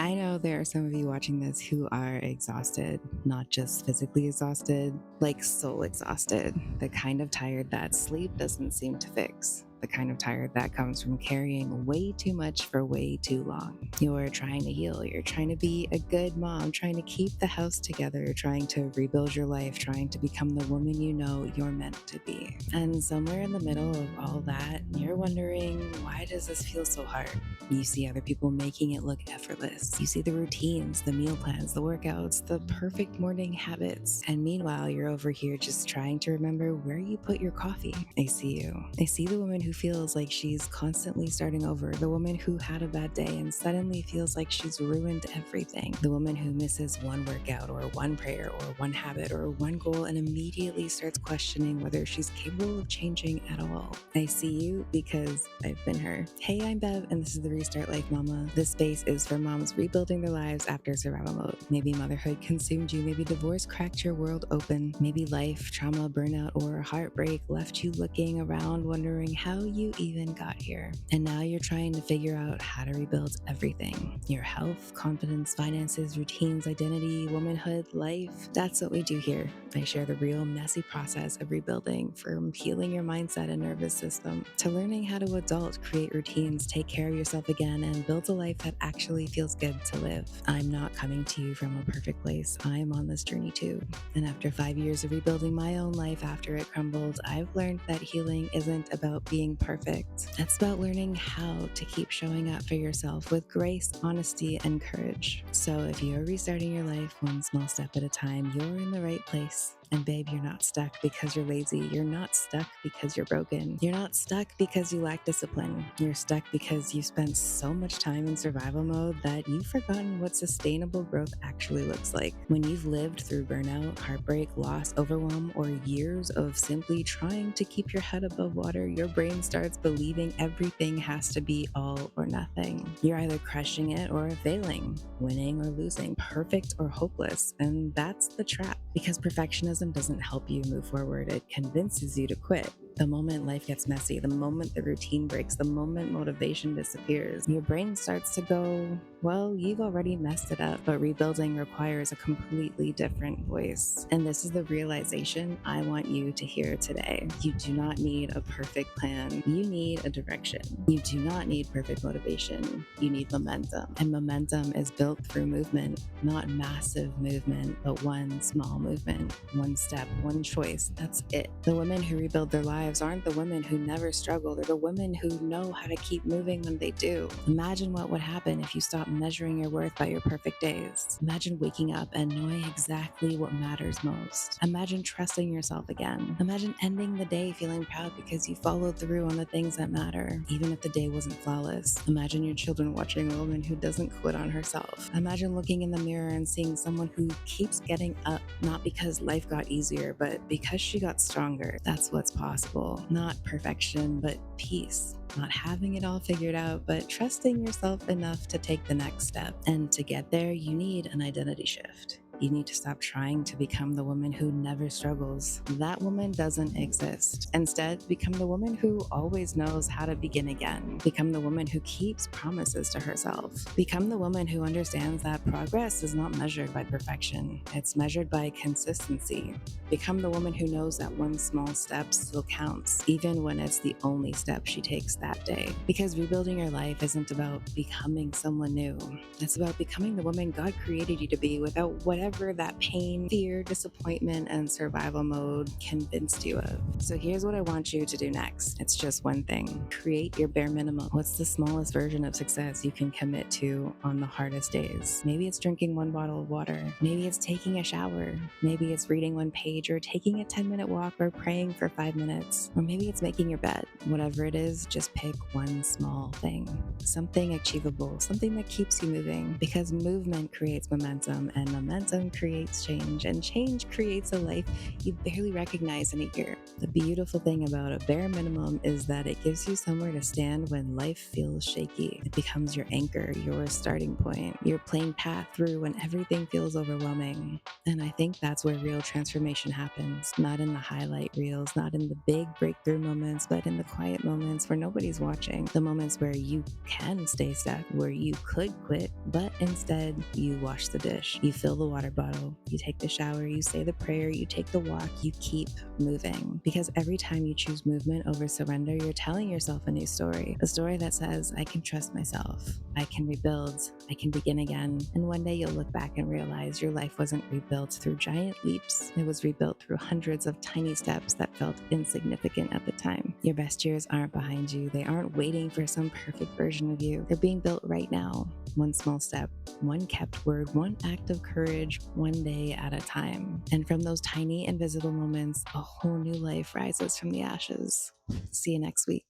I know there are some of you watching this who are exhausted, not just physically exhausted, like soul exhausted, the kind of tired that sleep doesn't seem to fix. The kind of tired that comes from carrying way too much for way too long. You're trying to heal. You're trying to be a good mom, trying to keep the house together, trying to rebuild your life, trying to become the woman you know you're meant to be. And somewhere in the middle of all that, you're wondering, why does this feel so hard? You see other people making it look effortless. You see the routines, the meal plans, the workouts, the perfect morning habits. And meanwhile, you're over here just trying to remember where you put your coffee. I see you. I see the woman who feels like she's constantly starting over, the woman who had a bad day and suddenly feels like she's ruined everything, the woman who misses one workout or one prayer or one habit or one goal and immediately starts questioning whether she's capable of changing at all. I see you because I've been her. Hey, I'm Bev, and this is the Restart Life Mama. This space is for moms rebuilding their lives after survival mode. Maybe motherhood consumed you, maybe divorce cracked your world open, maybe life, trauma, burnout, or heartbreak left you looking around wondering how you even got here. And now you're trying to figure out how to rebuild everything: your health, confidence, finances, routines, identity, womanhood, life. That's what we do here. I share the real messy process of rebuilding, from healing your mindset and nervous system to learning how to adult, create routines, take care of yourself again, and build a life that actually feels good to live. I'm not coming to you from a perfect place. I'm on this journey too. And after 5 years of rebuilding my own life after it crumbled, I've learned that healing isn't about being perfect. It's about learning how to keep showing up for yourself with grace, honesty, and courage. So if you're restarting your life one small step at a time, you're in the right place. And babe, you're not stuck because you're lazy. You're not stuck because you're broken. You're not stuck because you lack discipline. You're stuck because you spent so much time in survival mode that you've forgotten what sustainable growth actually looks like. When you've lived through burnout, heartbreak, loss, overwhelm, or years of simply trying to keep your head above water, your brain starts believing everything has to be all or nothing. You're either crushing it or failing, winning or losing, perfect or hopeless. And that's the trap, because perfectionism doesn't help you move forward. It convinces you to quit. The moment life gets messy, the moment the routine breaks, the moment motivation disappears, your brain starts to go, well, you've already messed it up. But rebuilding requires a completely different voice. And this is the realization I want you to hear today. You do not need a perfect plan. You need a direction. You do not need perfect motivation. You need momentum. And momentum is built through movement, not massive movement, but one small movement, one step, one choice. That's it. The women who rebuild their lives aren't the women who never struggle. They're the women who know how to keep moving when they do. Imagine what would happen if you stopped measuring your worth by your perfect days. Imagine waking up and knowing exactly what matters most. Imagine trusting yourself again. Imagine ending the day feeling proud because you followed through on the things that matter, even if the day wasn't flawless. Imagine your children watching a woman who doesn't quit on herself. Imagine looking in the mirror and seeing someone who keeps getting up, not because life got easier, but because she got stronger. That's what's possible. Not perfection, but peace. Not having it all figured out, but trusting yourself enough to take the next step. And to get there, you need an identity shift. You need to stop trying to become the woman who never struggles. That woman doesn't exist. Instead, become the woman who always knows how to begin again. Become the woman who keeps promises to herself. Become the woman who understands that progress is not measured by perfection. It's measured by consistency. Become the woman who knows that one small step still counts, even when it's the only step she takes that day. Because rebuilding your life isn't about becoming someone new. It's about becoming the woman God created you to be without whatever that pain, fear, disappointment, and survival mode convinced you of. So here's what I want you to do next. It's just one thing. Create your bare minimum. What's the smallest version of success you can commit to on the hardest days? Maybe it's drinking one bottle of water. Maybe it's taking a shower. Maybe it's reading one page or taking a 10-minute walk or praying for 5 minutes. Or maybe it's making your bed. Whatever it is, just pick one small thing. Something achievable, something that keeps you moving, because movement creates momentum, and momentum momentum creates change, and change creates a life you barely recognize in a year. The beautiful thing about a bare minimum is that it gives you somewhere to stand when life feels shaky. It becomes your anchor, your starting point, your plain path through when everything feels overwhelming. And I think that's where real transformation happens, not in the highlight reels, not in the big breakthrough moments, but in the quiet moments where nobody's watching, the moments where you can stay stuck, where you could quit, but instead you wash the dish, you fill the water bottle, you take the shower, you say the prayer, you take the walk, you keep moving. Because every time you choose movement over surrender, you're telling yourself a new story, a story that says, I can trust myself, I can rebuild, I can begin again. And one day you'll look back and realize your life wasn't rebuilt through giant leaps, it was rebuilt through hundreds of tiny steps that felt insignificant at the time. Your best years aren't behind you, they aren't waiting for some perfect version of you. They're being built right now, one small step, one kept word, one act of courage, one day at a time. And from those tiny invisible moments, a whole new life rises from the ashes. See you next week.